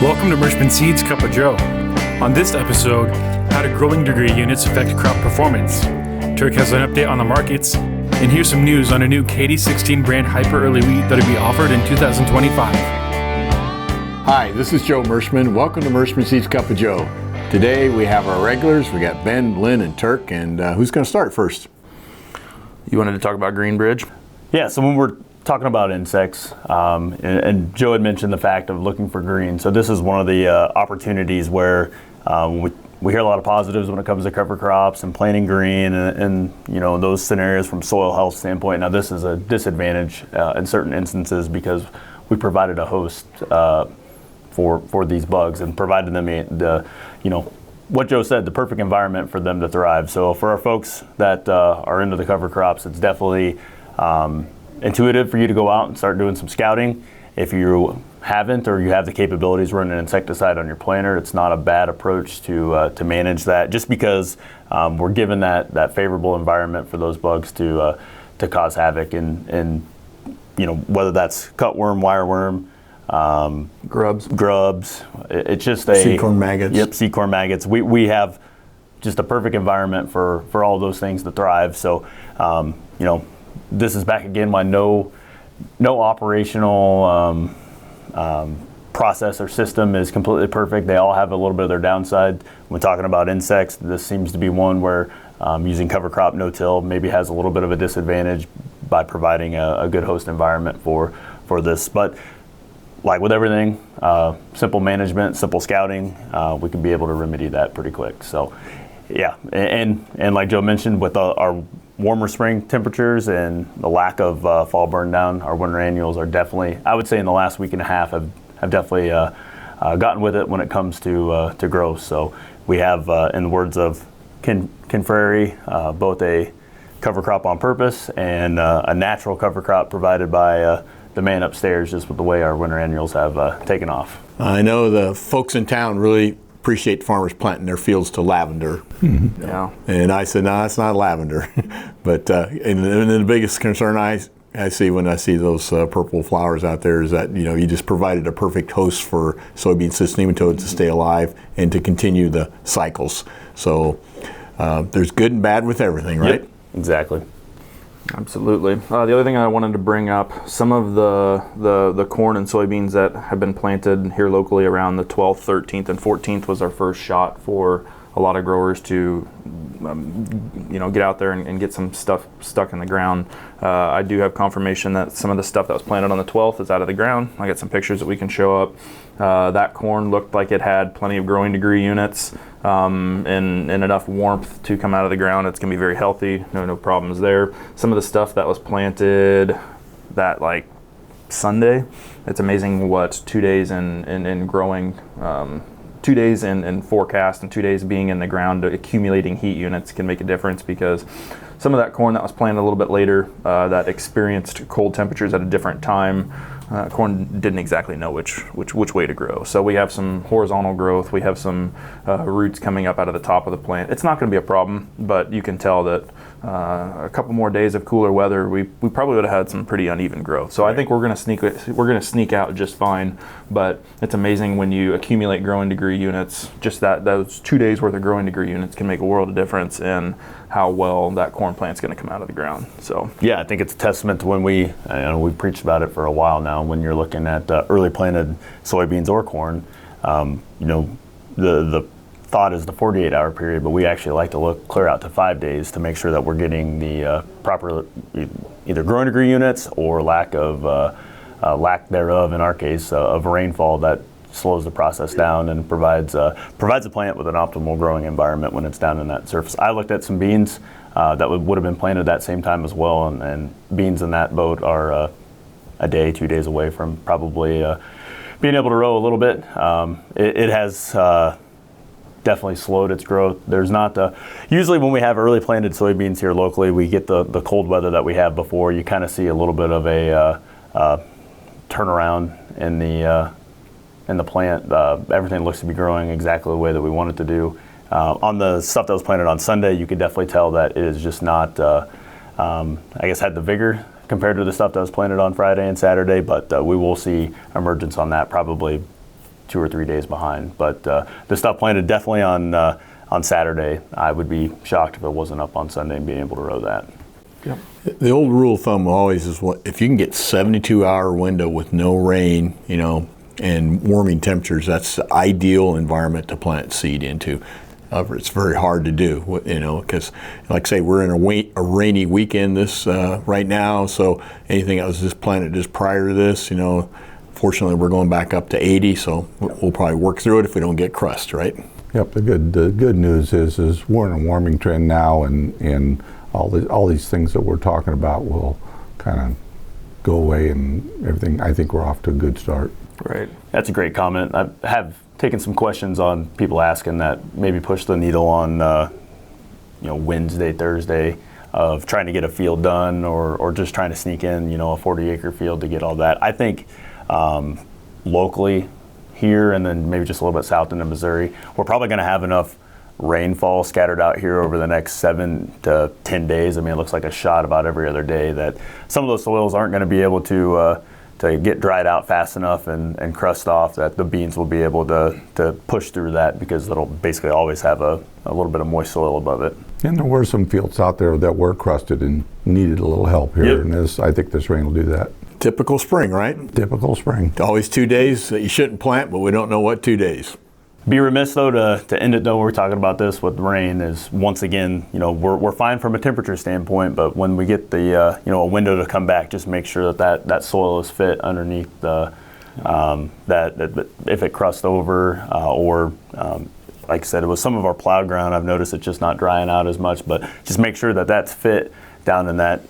Welcome to Merchman Seeds Cup of Joe. On this episode, how do growing degree units affect crop performance? Turk has an update on the markets, and here's some news on a new KD16 brand hyper early wheat that'll be offered in 2025. Hi, this is Joe Merchman. Welcome to Merchman Seeds Cup of Joe. Today we have our regulars. We got Ben, Lynn, and Turk, and who's going to start first? You wanted to talk about Green Bridge? Yeah, so when we're talking about insects, and Joe had mentioned the fact of looking for green. So this is one of the opportunities where we hear a lot of positives when it comes to cover crops and planting green and you know, those scenarios from soil health standpoint. Now this is a disadvantage in certain instances because we provided a host for these bugs and provided them what Joe said, the perfect environment for them to thrive. So for our folks that are into the cover crops, it's definitely intuitive for you to go out and start doing some scouting. If you haven't or you have the capabilities running an insecticide on your planter, it's not a bad approach to manage that, just because we're given that favorable environment for those bugs to cause havoc and whether that's cutworm, wireworm, grubs. It's just Seacorn maggots. Yep, seacorn maggots. We have just a perfect environment for all those things to thrive. So this is back again why no operational process or system is completely perfect. They all have a little bit of their downside. When talking about insects, this seems to be one where using cover crop no-till maybe has a little bit of a disadvantage by providing a good host environment for this. But like with everything, simple management, simple scouting, we can be able to remedy that pretty quick. So yeah, and like Joe mentioned, with our warmer spring temperatures and the lack of fall burn down, our winter annuals are definitely, I would say in the last week and a half, have definitely gotten with it when it comes to growth. So we have, in the words of Ken Frary, both a cover crop on purpose and a natural cover crop provided by the man upstairs, just with the way our winter annuals have taken off. I know the folks in town really appreciate farmers planting their fields to lavender. Mm-hmm. Yeah. And I said, no, it's not lavender. But and the biggest concern I see when I see those purple flowers out there is that, you just provided a perfect host for soybean cyst nematodes to stay alive and to continue the cycles. So there's good and bad with everything, right? Yep, exactly. Absolutely. The other thing I wanted to bring up, some of the corn and soybeans that have been planted here locally around the 12th, 13th, and 14th was our first shot for a lot of growers to get out there and get some stuff stuck in the ground. I do have confirmation that some of the stuff that was planted on the 12th is out of the ground. I got some pictures that we can show up. That corn looked like it had plenty of growing degree units and enough warmth to come out of the ground. It's going to be very healthy, no problems there. Some of the stuff that was planted that like Sunday, it's amazing what 2 days in growing, 2 days in forecast and 2 days being in the ground accumulating heat units can make a difference, because some of that corn that was planted a little bit later that experienced cold temperatures at a different time, corn didn't exactly know which way to grow. So we have some horizontal growth, we have some roots coming up out of the top of the plant. It's not going to be a problem, but you can tell that a couple more days of cooler weather, we probably would have had some pretty uneven growth. So I think we're going to sneak out just fine. But it's amazing when you accumulate growing degree units. Just those 2 days worth of growing degree units can make a world of difference in how well that corn plant's going to come out of the ground. So yeah, I think it's a testament to when we've preached about it for a while now. When you're looking at early planted soybeans or corn, the thought is the 48-hour period, but we actually like to look clear out to 5 days to make sure that we're getting the proper either growing degree units or lack thereof, in our case, of rainfall that slows the process down and provides the plant with an optimal growing environment when it's down in that surface. I looked at some beans that would have been planted that same time as well, and beans in that boat are a day, 2 days away from probably being able to row a little bit. It has definitely slowed its growth. There's not usually when we have early planted soybeans here locally, we get the cold weather that we have before. You kind of see a little bit of a turnaround in the plant. Everything looks to be growing exactly the way that we want it to do. On the stuff that was planted on Sunday, you could definitely tell that it is just not, had the vigor compared to the stuff that was planted on Friday and Saturday, but we will see emergence on that probably 2 or 3 days behind. But the stuff planted definitely on Saturday. I would be shocked if it wasn't up on Sunday and being able to row that. Yep. The old rule of thumb always is if you can get 72-hour window with no rain, and warming temperatures, that's the ideal environment to plant seed into. However, it's very hard to do, because, like I say, we're in a rainy weekend right now. So anything that was just planted just prior to this, fortunately, we're going back up to 80. So we'll probably work through it if we don't get crust, right? Yep. The good news is we're in a warming trend now, and all these things that we're talking about will kind of go away, and everything. I think we're off to a good start. Right. That's a great comment. I have taken some questions on people asking that maybe push the needle on, Wednesday, Thursday, of trying to get a field done or just trying to sneak in, a 40-acre field to get all that. I think locally here and then maybe just a little bit south into Missouri, we're probably going to have enough rainfall scattered out here over the next 7 to 10 days. I mean, it looks like a shot about every other day that some of those soils aren't going to be able to get dried out fast enough and crust off, that the beans will be able to push through that, because it'll basically always have a little bit of moist soil above it. And there were some fields out there that were crusted and needed a little help here, Yep. and I think this rain will do that. Typical spring, right? Typical spring. Always 2 days that you shouldn't plant, but we don't know what 2 days. Be remiss though to end it though, we're talking about this with rain, is once again, we're fine from a temperature standpoint, but when we get the a window to come back, just make sure that soil is fit underneath the that if it crusts over or like I said, it was some of our plowed ground. I've noticed it's just not drying out as much, but just make sure that that's fit down in that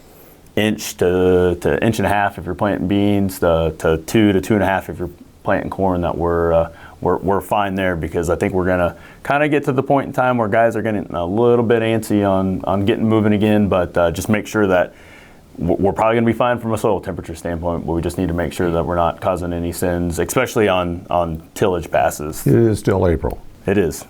inch to inch and a half if you're planting beans, to 2 to 2.5 if you're planting corn, that we're fine there, because I think we're gonna kind of get to the point in time where guys are getting a little bit antsy on getting moving again, but just make sure that we're probably gonna be fine from a soil temperature standpoint, but we just need to make sure that we're not causing any sins, especially on tillage passes. It is still April. It is.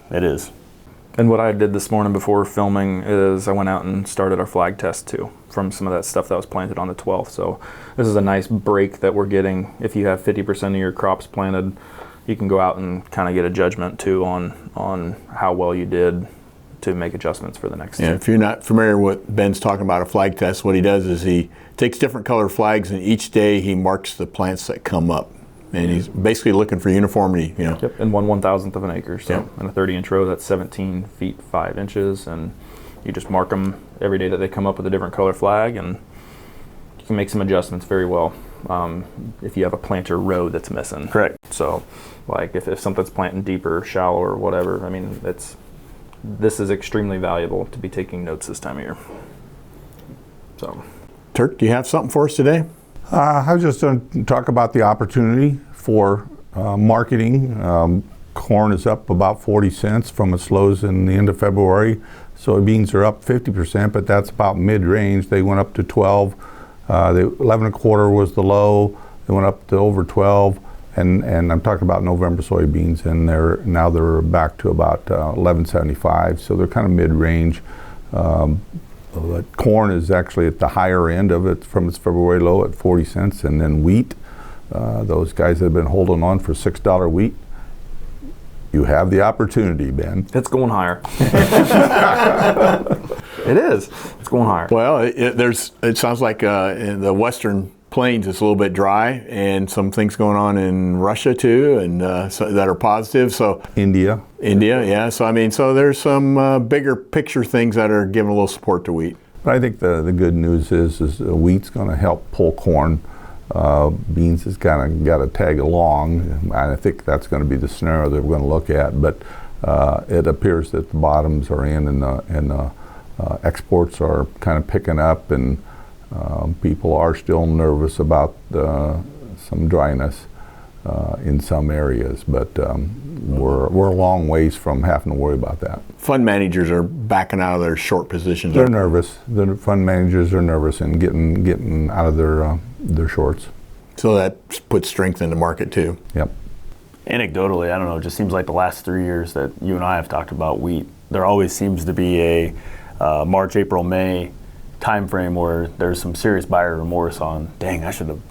And what I did this morning before filming is I went out and started our flag test too, from some of that stuff that was planted on the 12th. So this is a nice break that we're getting. If you have 50% of your crops planted, you can go out and kind of get a judgment too on how well you did to make adjustments for the next Yeah, if you're not familiar with what Ben's talking about, a flag test, what he does is he takes different color flags, and each day he marks the plants that come up. And he's basically looking for uniformity, Yep, and 1/1000th of an acre. So Yep. in a 30-inch row, that's 17 feet 5 inches, and you just mark them every day that they come up with a different color flag, and you can make some adjustments very well if you have a planter row that's missing. Correct. So, like if something's planting deeper, shallow, or whatever, I mean, this is extremely valuable to be taking notes this time of year. So, Turk, do you have something for us today? I was just going to talk about the opportunity for marketing. Corn is up about 40 cents from its lows in the end of February. Soybeans are up 50%, but that's about mid-range. They went up to 12. The 11 and a quarter was the low. They went up to over 12. And I'm talking about November soybeans, and they're back to about 11.75. So they're kind of mid-range. Corn is actually at the higher end of it from its February low at 40 cents. And then wheat, those guys that have been holding on for $6 wheat, you have the opportunity, Ben. it's going higher. It is. It's going higher. Well, it sounds like in the western plains it's a little bit dry, and some things going on in Russia too, and that are positive. So India, yeah. So there's some bigger picture things that are giving a little support to wheat. But I think the good news is wheat's going to help pull corn. Beans has kind of got to tag along. I think that's going to be the scenario that we're going to look at. But it appears that the bottoms are in, and exports are kind of picking up, and people are still nervous about some dryness in some areas. But we're a long ways from having to worry about that. Fund managers are backing out of their short positions. They're nervous. The fund managers are nervous and getting out of their shorts. So that puts strength in the market too. Yep. Anecdotally, I don't know, it just seems like the last 3 years that you and I have talked about wheat, there always seems to be a March, April, May time frame where there's some serious buyer remorse on, dang, I should have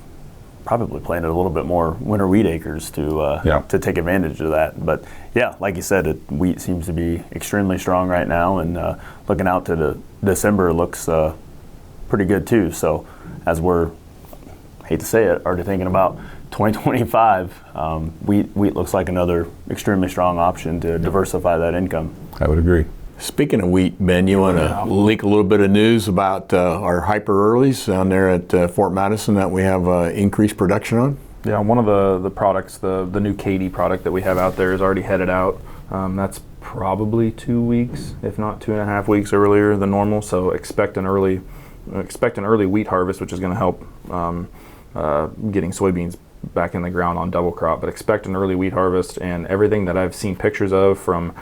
probably planted a little bit more winter wheat acres to take advantage of that. But yeah, like you said, wheat seems to be extremely strong right now, and looking out to December looks pretty good too. So as we're, hate to say it, already thinking about 2025, wheat looks like another extremely strong option to diversify that income. I would agree. Speaking of wheat, Ben, you want to leak a little bit of news about our hyper earlies down there at Fort Madison that we have increased production on? Yeah, one of the products, the new Katy product that we have out there is already headed out. That's probably 2 weeks, if not 2.5 weeks earlier than normal. So expect an early wheat harvest, which is going to help getting soybeans back in the ground on double crop. But expect an early wheat harvest, and everything that I've seen pictures of from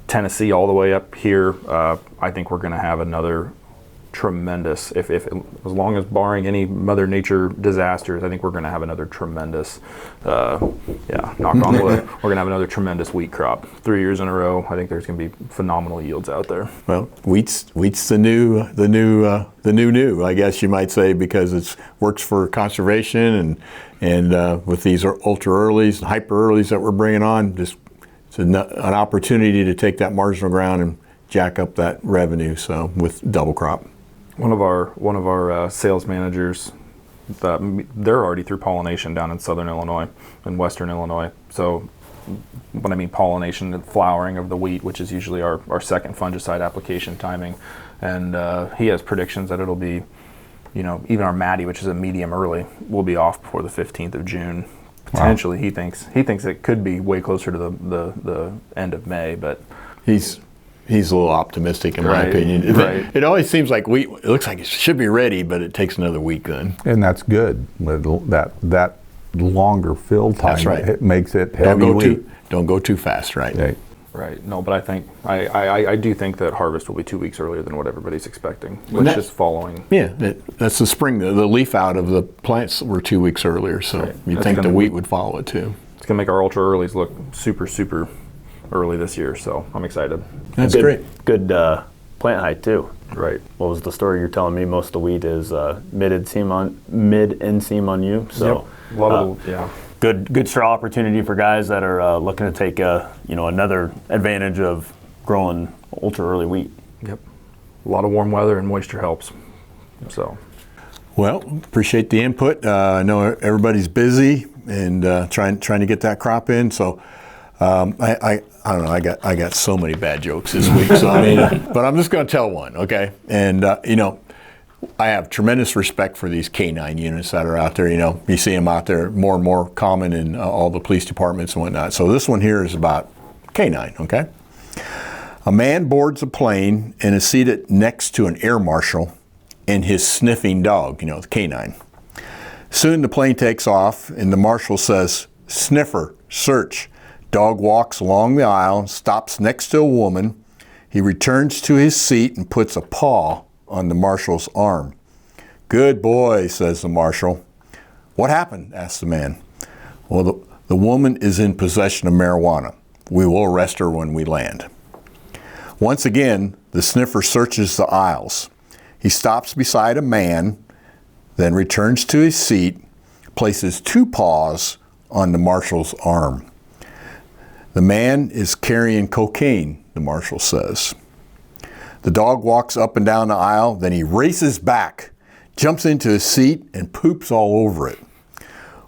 Tennessee all the way up here, I think we're going to have another tremendous, if as long as barring any Mother Nature disasters, I think we're going to have another tremendous, knock on wood, we're going to have another tremendous wheat crop. 3 years in a row, I think there's going to be phenomenal yields out there. Well, wheat's the new, I guess you might say, because it works for conservation and with these ultra earlies and hyper earlies that we're bringing on, just it's an opportunity to take that marginal ground and jack up that revenue. So with double crop. One of our sales managers, they're already through pollination down in southern Illinois and western Illinois. So when I mean pollination, the flowering of the wheat, which is usually our second fungicide application timing, and he has predictions that it'll be, even our Maddie, which is a medium early, will be off before the 15th of June. Potentially, wow. He thinks it could be way closer to the end of May, but he's a little optimistic in my opinion. Right. It always seems like wheat, it looks like it should be ready, but it takes another week then. And that's good. That longer fill time, that's right. It makes it heavy wheat. Don't go too fast, right? Right. Right. No, but I think I do think that harvest will be 2 weeks earlier than what everybody's expecting, which is following. Yeah, that's the spring. The leaf out of the plants were 2 weeks earlier, so right. You'd think the wheat would follow it too. It's gonna make our ultra earlies look super early this year, so I'm excited. That's great. Good plant height too. Right. What was the story you're telling me? Most of the wheat is mid-inseam on you. So yep. A lot of yeah. Good straw opportunity for guys that are looking to take another advantage of growing ultra early wheat. Yep. A lot of warm weather and moisture helps. So. Well, appreciate the input. I know everybody's busy and trying to get that crop in. So I don't know. I got so many bad jokes this week. So but I'm just going to tell one, okay? And I have tremendous respect for these K9 units that are out there. You see them out there more and more common in all the police departments and whatnot. So this one here is about K9, okay? A man boards a plane and is seated next to an air marshal and his sniffing dog, the K9. Soon the plane takes off and the marshal says, "Sniffer, search." Dog walks along the aisle, stops next to a woman. He returns to his seat and puts a paw on the marshal's arm. "Good boy," says the marshal. "What happened?" asks the man. "Well, the woman is in possession of marijuana. We will arrest her when we land." Once again, the sniffer searches the aisles. He stops beside a man, then returns to his seat, places 2 paws on the marshal's arm. "The man is carrying cocaine," the marshal says. The dog walks up and down the aisle, then he races back, jumps into his seat, and poops all over it.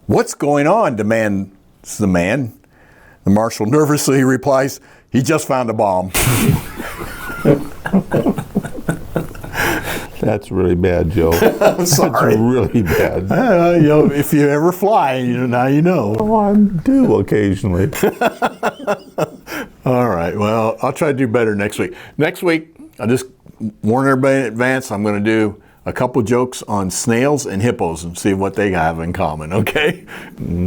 "What's going on?" demands the man. The marshal nervously replies, "He just found a bomb." That's really bad, Joe. I'm sorry. That's really bad. If you ever fly, now you know. Oh, I do occasionally. All right. Well, I'll try to do better next week. Next week, I'll just warn everybody in advance, I'm going to do a couple jokes on snails and hippos and see what they have in common, okay?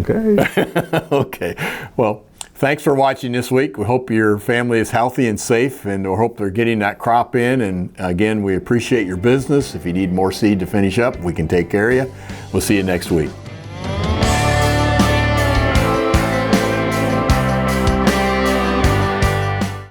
Okay. Okay. Well, thanks for watching this week. We hope your family is healthy and safe, and we hope they're getting that crop in. And again, we appreciate your business. If you need more seed to finish up, we can take care of you. We'll see you next week.